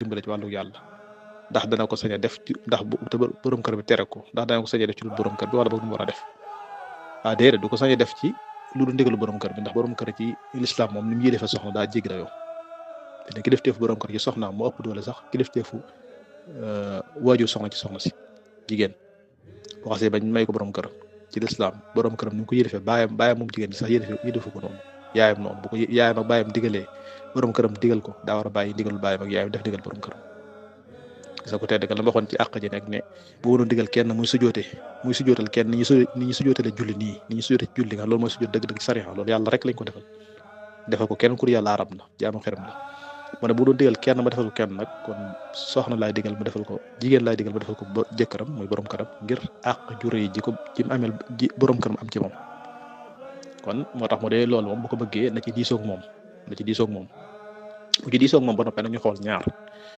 dimbale ci wàllu yàlla ndax dana ko sañ a def ci ndax te borom kër bi tere ko ndax dana ko sañ a def ci lu borom kër bi wala boog nu mu war a def déedéet du ko sañ a def ci lu du ndigalu borom kër bi ndax borom kër ci l'islam moom ni mu yëlefee soxna daa jéggi dayoo te ne kilifteefu borom kër ci soxnaam moo ëpp doole sax kilifteefu waajur soxna ci soxna si jigéen boo xasee bañ may ko borom kër ci l'islam borom këram ni mu ko yëlefee baayam moom jigéen bi sax yëlefu ko noonu yaayam noonu bu ko yaayam ak baayam digalee borom këram digal ko daa war a bàyyi digalul baayam ak yaayam def digal borom këram gis nga ko tedd la ma waxoon ci àq ji nag ne bu woon digal kenn muy sujootal kenn ni ñu sujootale julli nii ni ñu sujoote julli nga loolu mooy sujoot dëgg-dëgg sariya loolu yàlla rek lañ ko defal ko kenn ku yàlla arab na jaamu xeram la mu ne bu doon digal kenn ma defal ko kenn nag kon soxna laay digal ma defal ko jigéen laay digal ma defal ko jëkkëram muy borom këram ngir àq jure yi ji ko ci mu amel ji borom këram am ci moom kon moo tax mu dee loolu moom bu ko bëggee na ci diisoog moom bu ci diisoog moom ba noppee nag ñu xool ñaar